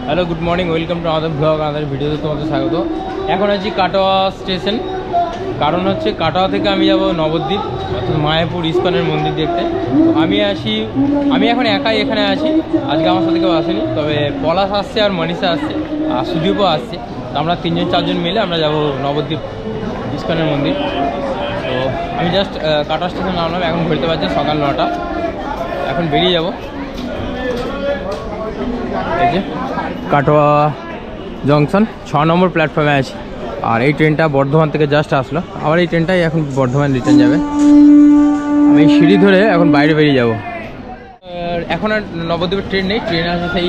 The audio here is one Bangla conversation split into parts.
Hello, good morning, welcome to আমাদের ব্লগ। আমাদের ভিডিওতে তোমাদের স্বাগত। এখন আছি কাটোয়া স্টেশন। কারণ হচ্ছে কাটোয়া থেকে আমি যাব নবদ্বীপ অর্থাৎ মায়াপুর ইস্কনের মন্দির দেখতে। আমি এখন একাই এখানে আছি। আজকে আমার সাথে কেউ আসেনি, তবে পলাশ আসছে আর মনীষা আসছে আর সুদীপও আসছে। তো আমরা 3-4 মিলে আমরা যাব নবদ্বীপ ইস্কনের মন্দির। তো আমি জাস্ট কাটোয়া স্টেশন নামলাম। এখন ঘুরতে পারছি সকাল 9টা। এখন বেরিয়ে যাব। এই যে কাটোয়া জংশন 6 নম্বর প্ল্যাটফর্মে আছি। আর এই ট্রেনটা বর্ধমান থেকে জাস্ট আসলো। আবার এই ট্রেনটাই এখন বর্ধমান রিটার্ন যাবে। আমি সিঁড়ি ধরে এখন বাইরে বেরিয়ে যাব। এখন আর নবদ্বীপের ট্রেন নেই, ট্রেন আসে সেই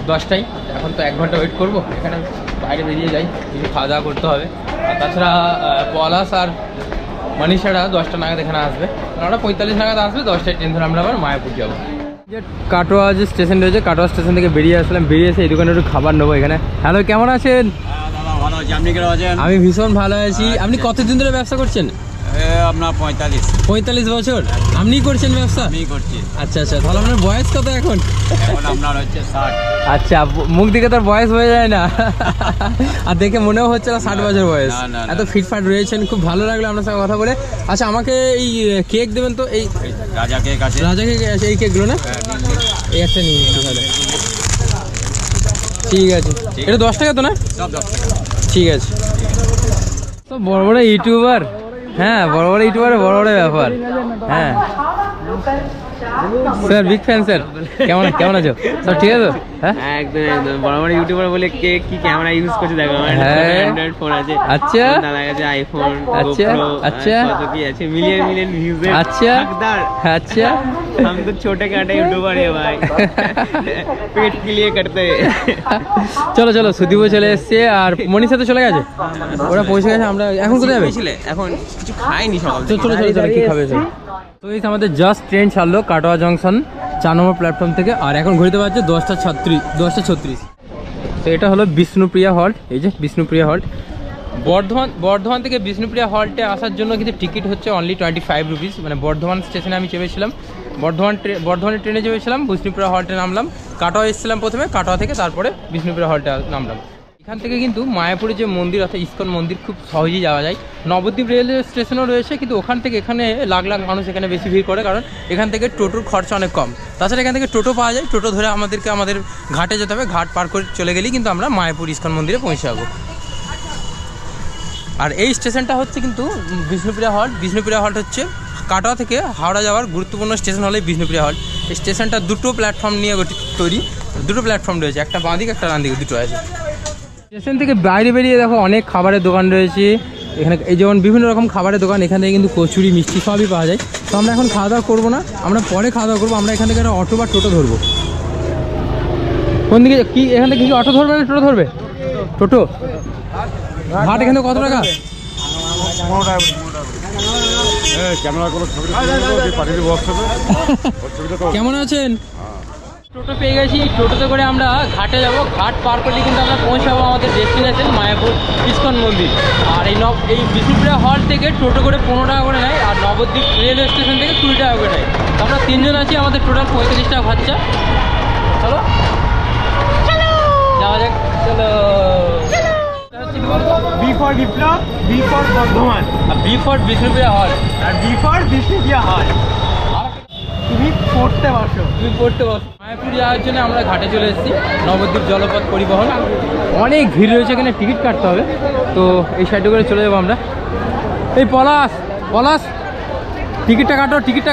10টায়। এখন তো 1 ঘন্টা ওয়েট করবো। এখানে বাইরে বেরিয়ে যাই, কিছু খাওয়া দাওয়া করতে হবে। আর তাছাড়া পলাশ আর মনীষারা 10টা নাগাদ এখানে আসবে। 9:45 নাগাদ আসবে। 10টায় ট্রেন ধরে আমরা আবার মায়াপুর যাবো। যে কাটোয়া যে স্টেশন রয়েছে, কাটোয়া স্টেশন থেকে বেরিয়ে আসলাম। বেরিয়ে এসে এই দোকানে একটু খাবার নেবো এখানে। হ্যালো, কেমন আছেন? আমি ভীষণ ভালো আছি। আপনি কতদিন ধরে ব্যবসা করছেন? আপনার 45 বছর। আপনিই করছেন ব্যবসা? আমি করছি। আচ্ছা আচ্ছা, তাহলে আপনার বয়স কত এখন? এখন আপনার হচ্ছে 60। আচ্ছা, মুখ দিকে তার বয়স হয়ে যায় না। আর দেখে মনেও হচ্ছে না 60 বছর বয়স। না। এত ফিটফাট রয়েছেন, খুব ভালো লাগলো আপনার সঙ্গে কথা বলে। আচ্ছা, আমাকে এই কেক দেবেন তো? এই রাজা কেক আছে। রাজা কেক আছে, এই কেকগুলো না? এই একটা নিন তাহলে। ঠিক আছে, এটা 10 টাকা তো না? সব 10 টাকা। ঠিক আছে। তো বড় বড় ইউটিউবার, হ্যাঁ বড় বড় ইউটিউবার, বড় বড় ব্যাপার। হ্যাঁ স্যার, বিগ ফ্যান স্যার। কেমন আছো? সব ঠিক আছে তো? হ্যাঁ একদম একদম বড় বড় ইউটিউবার বলে কে কি ক্যামেরা ইউজ করছে দেখো। আমার অ্যান্ড্রয়েড ফোন আছে। আচ্ছা, দাদার কাছে আইফোন, আচ্ছা, আচ্ছা, কত কি আছে, মিলিয়ন ভিউজ। আচ্ছা हकदार। আচ্ছা। हम तो छोटे काटे यूट्यूबर है भाई। पेट के लिए करते हैं। চলো চলো, সুদীপও চলে এসছে আর মনীষা তো চলে গেছে, ওরা পৌঁছে গেছে। আমরা এখন কোথায় যাবে? এখন কিছু খাইনি সকাল চলো চলো চলো, কি খাবে? তো এই আমাদের জাস্ট ট্রেন ছাড়লো কাটোয়া জংশন 4 নম্বর প্ল্যাটফর্ম থেকে। আর এখন ঘুরতে পারছে 10:36। তো এটা হলো বিষ্ণুপ্রিয়া হল্ট। এই যে বিষ্ণুপ্রিয়া হল্ট। বর্ধমান থেকে বিষ্ণুপ্রিয়া হল্টে আসার জন্য কিন্তু টিকিট হচ্ছে অনলি 25 রুপিস। মানে বর্ধমান স্টেশনে আমি চেপেছিলাম, বর্ধমানের ট্রেনে চেপেছিলাম, বিষ্ণুপ্রিয়া হল্টে নামলাম। কাটোয়া এসেছিলাম প্রথমে, কাটোয়া থেকে তারপরে বিষ্ণুপ্রিয়া হল্টে নামলাম। এখান থেকে কিন্তু মায়াপুরের যে মন্দির অর্থাৎ ইস্কন মন্দির খুব সহজেই যাওয়া যায়। নবদ্বীপ রেলওয়ে স্টেশনও রয়েছে, কিন্তু ওখান থেকে এখানে লাখ লাখ মানুষ এখানে বেশি ভিড় করে, কারণ এখান থেকে টোটোর খরচা অনেক কম। তাছাড়া এখান থেকে টোটো পাওয়া যায়। টোটো ধরে আমাদের ঘাটে যেতে হবে। ঘাট পার করে চলে গেলেই কিন্তু আমরা মায়াপুর ইস্কন মন্দিরে পৌঁছে যাবো। আর এই স্টেশনটা হচ্ছে কিন্তু বিষ্ণুপ্রিয়া হল্ট হচ্ছে কাটোয়া থেকে হাওড়া যাওয়ার গুরুত্বপূর্ণ স্টেশন হলে বিষ্ণুপ্রিয়া হল্ট। এই স্টেশনটা 2টো প্ল্যাটফর্ম নিয়ে তৈরি। 2টো প্ল্যাটফর্ম রয়েছে, একটা বাঁ দিকে একটা ডান দিকে, 2টো আছে। স্টেশন থেকে বাইরে বেরিয়ে দেখো অনেক খাবারের দোকান রয়েছে এখানে। এই যেমন বিভিন্ন রকম খাবারের দোকান, এখান থেকে কিন্তু কচুরি মিষ্টি সবই পাওয়া যায়। তো আমরা এখন খাওয়া দাওয়া করবো না, আমরা পরে খাওয়া দাওয়া করবো। আমরা এখান থেকে একটা অটো বা টোটো ধরবো। কোন দিকে কি? এখান থেকে কি অটো ধরবে না টোটো ধরবে? টোটো। ঘাট এখান থেকে কত টাকা? কেমন আছেন? টোটো পেয়ে গেছি। টোটোতে করে আমরা ঘাটে যাব। ঘাট পার করলে কিন্তু আমরা পৌঁছাবো আমাদের ডেস্টিনেশন মায়াপুর ইস্কন মন্দির। আর এই বিষ্ণুপ্রিয়া হল থেকে টোটো করে 15 টাকা করে নেয়, আর নবদ্বীপ রেলওয়ে স্টেশন থেকে 20 টাকা করে নেয়। তো আমরা 3 জন আছি, আমাদের টোটাল 35 টাকা খরচা। চলো যাওয়া যাক। চলো। B for Biplab, B for Bardhaman, B for Bishnupriya হল, আর বি ফর বিষ্ণুপ্রিয়া হল। তুমি পড়তে বসো। মায়াপুর যাওয়ার জন্য আমরা ঘাটে চলে এসেছি। নবদ্বীপ জলপথ পরিবহন। অনেক ভিড় রয়েছে এখানে, টিকিট কাটতে হবে। তো এই সাইডে করে চলে যাবো আমরা। এই পলাশ টিকিটটা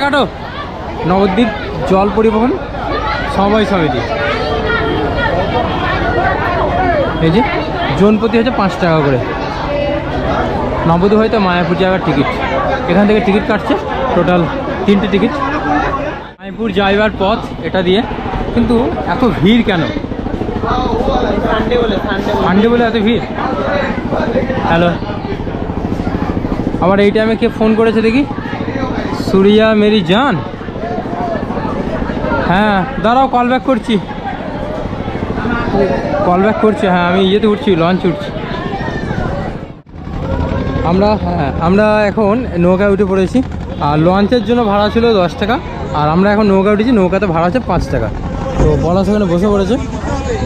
কাটো। নবদ্বীপ জল পরিবহন সমবায় সমিতি। এই যে জনপ্রতি হচ্ছে 5 টাকা করে। নবদ্বীপ হয়তো মায়াপুর যাওয়ার টিকিট, এখান থেকে টিকিট কাটছে। টোটাল 3টে টিকিট। মায়াপুর যাইবার পথ এটা দিয়ে, কিন্তু এত ভিড় কেন? সানডে বলে এত ভিড়। হ্যালো, আবার এই টাইমে কে ফোন করেছে দেখি? সুরিয়া মেরি জান। হ্যাঁ দাঁড়াও, কল ব্যাক করছি। হ্যাঁ আমি ইয়েতে উঠছি, লঞ্চ উঠছি। আমরা এখন নৌকায় উঠে পড়েছি। আর লঞ্চের জন্য ভাড়া ছিল 10 টাকা, আর আমরা এখন নৌকা উঠেছি। নৌকাতে ভাড়া হচ্ছে 5 টাকা। তো পলাশ ওখানে বসে পড়েছে।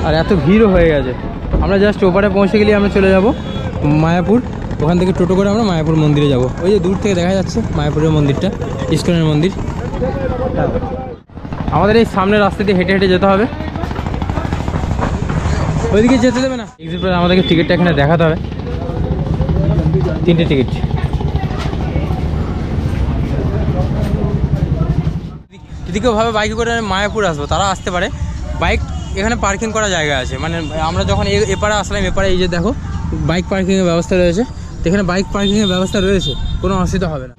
আর এত ভিড়ও হয়ে গেছে। আমরা জাস্ট ওপারে পৌঁছে গেলে আমরা চলে যাব মায়াপুর। ওখান থেকে টোটো করে আমরা মায়াপুর মন্দিরে যাব। ওই যে দূর থেকে দেখা যাচ্ছে মায়াপুরের মন্দিরটা, ইস্কনের মন্দির। আমাদের এই সামনের রাস্তা দিয়ে হেঁটে হেঁটে যেতে হবে, ওইদিকে যেতে দেবে না। এক্সিট পরে আমাদেরকে টিকিটটা এখানে দেখাতে হবে, 3টে টিকিট। যদি কেউ ভাবে বাইকে করে মায়াপুর আসবো তারা আসতে পারে। বাইক এখানে পার্কিং করার জায়গা আছে, মানে আমরা যখন এপারে আসলাম, এপারে এই যে দেখো বাইক পার্কিংয়ের ব্যবস্থা রয়েছে। তো এখানে বাইক পার্কিংয়ের ব্যবস্থা রয়েছে, কোনো অসুবিধা হবে না।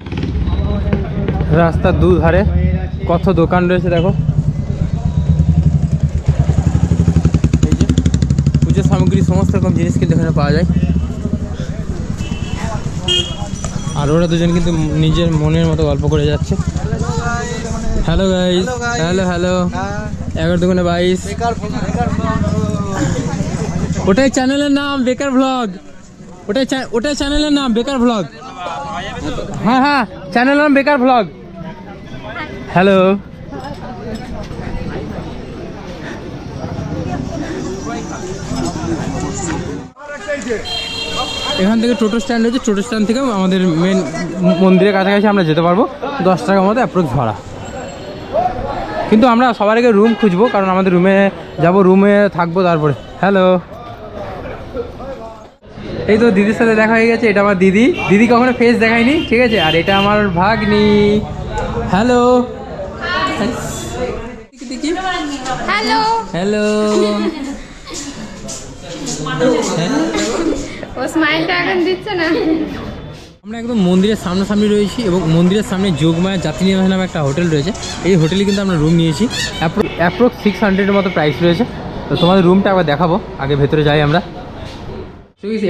রাস্তার দুধারে কত দোকান রয়েছে দেখো। এই যে পুজোর সামগ্রী সমস্ত রকম জিনিস কিন্তু এখানে পাওয়া যায়। আর ওরা দুজন কিন্তু নিজের মনের মতো গল্প করে যাচ্ছে। Hello guys, hello hello, 11-22। ওটাই চ্যানেলের নাম বেকার ভ্লগ, ওটাই চ্যানেলের নাম বেকার ভ্লগ। হ্যাঁ হ্যাঁ, চ্যানেলের নাম বেকার ভ্লগ। হ্যালো, এখান থেকে টোটো স্ট্যান্ড হচ্ছে, টোটো স্ট্যান্ড থেকে আমাদের মেন মন্দিরের কাছাকাছি আমরা যেতে পারবো। 10 টাকার মতো অ্যাপ্রোক্স ভাড়া। কিন্তু আমরা সবার আগে রুম খুঁজবো, কারণ আমাদের রুমে যাব, রুমে থাকবো তারপরে। হ্যালো, এই তো দিদির সাথে দেখা হয়ে গেছে। এটা আমার দিদি, দিদি কখনো ফেস দেখায়নি, ঠিক আছে। আর এটা আমার ভাগ্নি। Hello hello hello. ও স্মাইলটা এখন দিচ্ছে না। আমরা একদম মন্দিরের সামনাসামনি রয়েছি, এবং মন্দিরের সামনে যোগমায়া জাতিনিবাস নামে একটা হোটেল রয়েছে। এই হোটেলে কিন্তু আমরা রুম নিয়েছি, অ্যাপ্রক্স 600-এর মতো প্রাইস রয়েছে। তো তোমাদের রুমটা একবার দেখাবো, আগে ভেতরে যাই আমরা।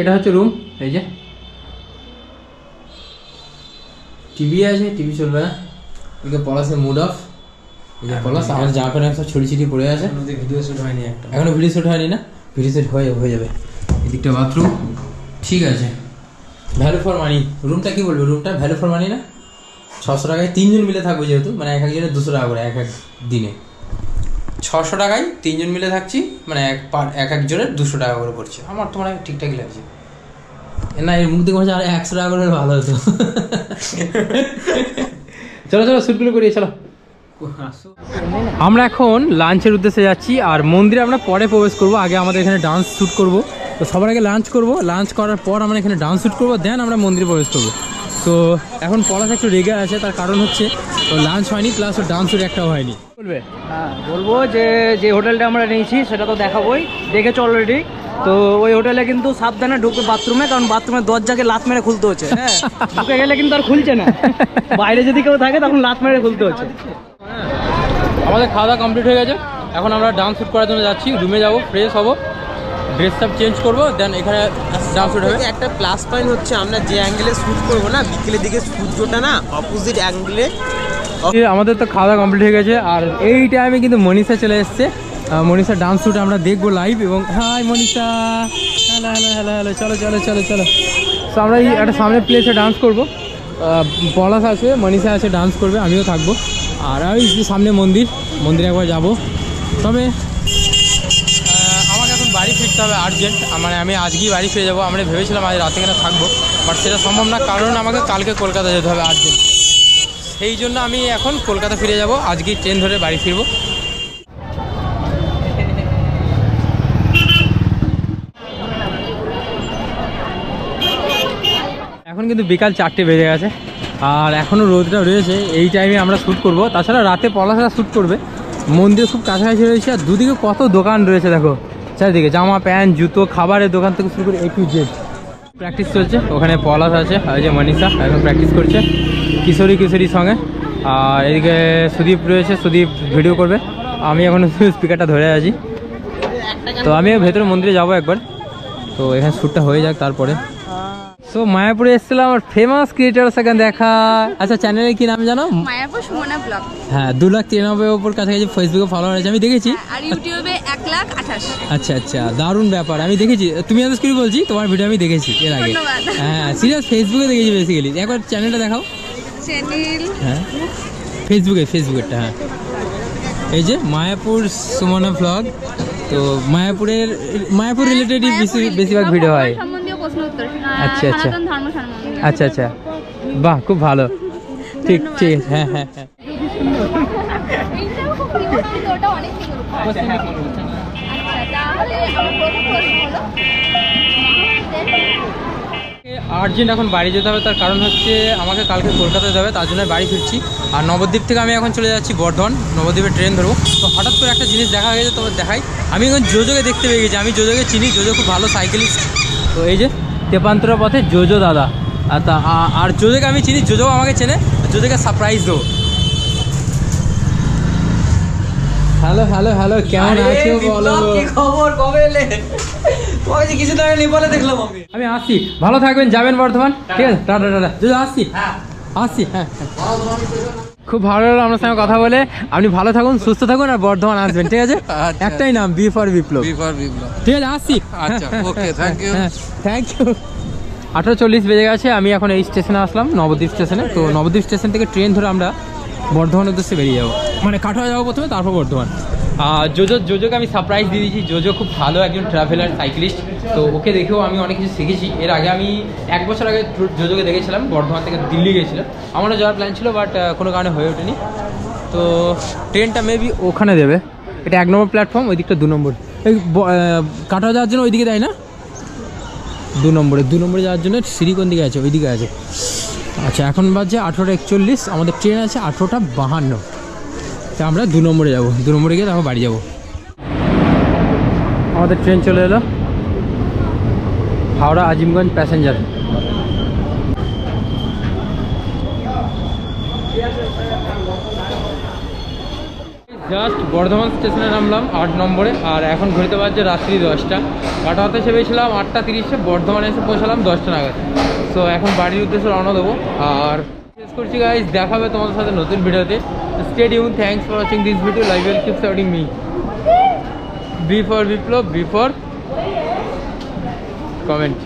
এটা হচ্ছে রুম। এই যে টিভি আছে, টিভি চলবে না। এদিকে পলাশের মুড অফ। এই যে পলাশ আমার জামা প্যান্ট একটা ছড়ি ছিটি পড়ে আছে। ভিডিও শ্যুট হয়নি, এখনো ভিডিও শ্যুট হয়নি না, ভিডিও শ্যুট হয়ে যাবে। এদিকটা বাথরুম, ঠিক আছে। ভ্যালু ফর মানি, রুমটা কি বলবো, রুমটা ভ্যালু ফর মানি না। 600 টাকায় 3 জন মিলে থাকবো, যেহেতু মানে এক একজনের 200 টাকা করে এক এক দিনে। 600 টাকায় 3 জন মিলে থাকছি, মানে এক একজনের 200 টাকা করে পড়ছে। আমার তো মানে ঠিকঠাকই লাগছে না। এর মুখ দেখে মনে হচ্ছে আর 100 টাকা করে ভালো হতো। চলো চলো শ্যুটগুলো করি, চলো। আমরা এখন লাঞ্চের উদ্দেশ্যে যাচ্ছি, আর মন্দিরে আমরা পরে প্রবেশ করব। আগে আমাদের এখানে ডান্স শ্যুট করব। তো সবার আগে লাঞ্চ করব, লাঞ্চ করার পর আমরা এখানে ডান্স শ্যুট করবো, দেন আমরা মন্দিরে প্রবেশ করব। তো এখন পলাশ একটু রেগে আছে, তার কারণ হচ্ছে ও লাঞ্চ হয়নি, প্লাস ও ডান্স শ্যুট একটাও হয়নি। বলবে হ্যাঁ বলবো যে হোটেলটা আমরা নিয়েছি সেটা তো দেখাবোই, দেখেছো অলরেডি। তো ওই হোটেলে কিন্তু সাবধানে ঢুকে বাথরুমে, কারণ বাথরুমের দরজাকে লাত মেরে খুলতে হচ্ছে। হ্যাঁ, ঢুকে গেলে কিন্তু আর খুলছে না। বাইরে যদি কেউ থাকে তখন লাত মেরে খুলতে হচ্ছে। আমাদের খাওয়া দাওয়া কমপ্লিট হয়ে গেছে, এখন আমরা ডান্স শ্যুট করার জন্য যাচ্ছি। রুমে যাবো, ফ্রেশ হবো, ড্রেস সব চেঞ্জ করবো, দেন এখানে ডান্স শ্যুট হবে। একটা প্লাস পয়েন্ট হচ্ছে আমরা যে অ্যাঙ্গেলে শ্যুট করবো না, বিকেলের দিকে সূর্যটা না অপোজিট অ্যাঙ্গেলে। আমাদের তো খাওয়া দাওয়া কমপ্লিট হয়ে গেছে, আর এই টাইমে কিন্তু মনীষা চলে এসছে। মনীষার ডান্স শ্যুট আমরা দেখবো লাইভ। এবং hi Manisha, hello hello hello hello, চলো চলো চলো চলো। তো আমরা এই একটা সামনে প্লেসে ডান্স করবো। পলাশ আছে, মনীষা আছে, ডান্স করবে, আমিও থাকবো। আর ওই সামনে মন্দিরে একবার যাবো। তবে আমাকে এখন বাড়ি ফিরতে হবে আর্জেন্ট, মানে আমি আজকেই বাড়ি ফিরে যাবো। আমরা ভেবেছিলাম আজ রাতে এখানে থাকবো, বাট সেটা সম্ভব না, কারণ আমাকে কালকে কলকাতা যেতে হবে আর্জেন্ট। সেই জন্য আমি এখন কলকাতা ফিরে যাব, আজকেই ট্রেন ধরে বাড়ি ফিরবো। এখন কিন্তু বিকাল 4টে বেজে গেছে, আর এখনও রোদটা রয়েছে। এই টাইমে আমরা শ্যুট করব। তাছাড়া রাতে পলাশরা শ্যুট করবে। মন্দির খুব কাছাকাছি রয়েছে, আর দুদিকে কত দোকান রয়েছে দেখো চারিদিকে, জামা প্যান্ট জুতো খাবারের দোকান থেকে শুরু করে A to Z। প্র্যাকটিস চলছে, ওখানে পলাশ আছে, আর যে মনীষা এখন প্র্যাকটিস করছে কিশোরীর সঙ্গে। আর এদিকে সুদীপ রয়েছে, সুদীপ ভিডিও করবে। আমি এখন স্পিকারটা ধরে আছি। তো আমি ভেতরে মন্দিরে যাবো একবার, তো এখানে শ্যুটটা হয়ে যাক তারপরে। সো মায়াপুরে এসেছিলাম আমার ফেমাস ক্রিয়েটার সেখানে দেখা। আচ্ছা, চ্যানেলের কি নাম জানো? মায়াপুর সুমনা ব্লগ। হ্যাঁ, 2,93,000 ওপর কাছাকাছি ফেসবুকে ফলোয়ার আছে, আমি দেখেছি। আর ইউটিউবে 1,28,000। আচ্ছা আচ্ছা, দারুণ ব্যাপার, আমি দেখেছি। তুমি আজ কি বলছি, তোমার ভিডিও আমি দেখেছি এর আগে। ধন্যবাদ। হ্যাঁ সিরিয়াস, ফেসবুকে দেখেছি বেসিক্যালি। একবার চ্যানেলটা দেখাও। চ্যানেল হ্যাঁ ফেসবুকেরটা, হ্যাঁ এই যে মায়াপুর সুমনা ব্লগ। তো মায়াপুর রিলেটেডই বেশিরভাগ ভিডিও হয়। সম্বন্ধীয় প্রশ্ন উত্তর আচ্ছা, আচ্ছা। সনাতন ধর্ম সম্বন্ধে। আচ্ছা আচ্ছা, বাহ খুব ভালো। ঠিক ঠিক, হ্যাঁ হ্যাঁ হ্যাঁ। এইটাও খুব প্রিয়, কিন্তু ওটা অনেক কিছু। আচ্ছা, তাহলে আমার প্রথম প্রশ্ন হলো আর্জেন্ট এখন বাড়ি যেতে হবে, তার কারণ হচ্ছে আমাকে কালকে কলকাতায় যাবে, তার জন্য বাড়ি ফিরছি। আর নবদ্বীপ থেকে আমি এখন চলে যাচ্ছি বর্ধমান, নবদ্বীপের ট্রেন ধরবো। তো হঠাৎ করে একটা জিনিস দেখা হয়ে গেছে, তোমার দেখাই। আমি এখন জোজোকে দেখতে পেয়ে গেছি, আমি জোজোকে চিনি, জোজো খুব ভালো সাইকেলিস্ট। তো এই যে তেপান্তরা পথে জোজো দাদা, আর জোজোকে আমি চিনি, জোজো আমাকে চেনে, জোজোকে সারপ্রাইজ দেবো। হ্যালো হ্যালো হ্যালো, কেমন আছো বলো? খবর, কবে এলে? তোমাকে যে কিছু টাকা নেপালে দেখলাম আমি। আমি আসছি, ভালো থাকবেন, যাবেন বর্ধমান, ঠিক আছে? টাটা টাটা, যদি আসছি আসছি, হ্যাঁ হ্যাঁ। খুব ভালো লাগলো আপনার সঙ্গে কথা বলে। আপনি ভালো থাকুন, সুস্থ থাকুন, আর বর্ধমান আসবেন, ঠিক আছে? একটাই নাম, বি ফর বিপ্লব। ঠিক আছে, আসছি। আচ্ছা, okay, thank you. Thank you. 8:40 বেজে গেছে, আমি এখন এই স্টেশনে আসলাম, নবদ্বীপ স্টেশনে। তো নবদ্বীপ স্টেশন থেকে ট্রেন ধরে আমরা বর্ধমানের উদ্দেশ্যে বেরিয়ে যাবো, মানে কাটোয়া যাবো প্রথমে, তারপর বর্ধমান। জোজোকে আমি সারপ্রাইজ দিয়ে দিয়েছি। জোজো খুব ভালো একজন ট্রাভেলার সাইক্লিস্ট, তো ওকে দেখেও আমি অনেক কিছু শিখেছি। এর আগে আমি 1 বছর আগে জোজোকে দেখেছিলাম, বর্ধমান থেকে দিল্লি গিয়েছিলাম। আমারও যাওয়ার প্ল্যান ছিল, বাট কোনো কারণে হয়ে ওঠেনি। তো ট্রেনটা মেবি ওখানে দেবে, এটা 1 নম্বর প্ল্যাটফর্ম, ওই দিকটা 2 নম্বর। এই কাটোয়া যাওয়ার জন্য ওইদিকে দেয় না, 2 নম্বরে যাওয়ার জন্য সিঁড়ি কোন দিকে আছে? ওই দিকে আছে। আচ্ছা, এখন বাজে 8:41, আমাদের ট্রেন আছে 8:52। তা আমরা 2 নম্বরে যাবো, 2 নম্বরে গিয়ে তারপর বাড়ি যাবো। আমাদের ট্রেন চলে এলো, হাওড়া আজিমগঞ্জ প্যাসেঞ্জার। জাস্ট বর্ধমান স্টেশনে নামলাম 8 নম্বরে, আর এখন ঘুরতে পারছে রাত্রি 10টা। কাটোয়াতে এসে পেয়েছিলাম 8:30-এ, বর্ধমানে এসে পৌঁছালাম 10টা নাগাদ। সো এখন বাড়ির উদ্দেশ্যে রওনা দেবো। আর শেষ করছি গাইজ, দেখা হবে তোমাদের সাথে নতুন ভিডিওতে। Stay tune, thanks for watching this video, live will keep supporting me. B for Biplab, B for comment.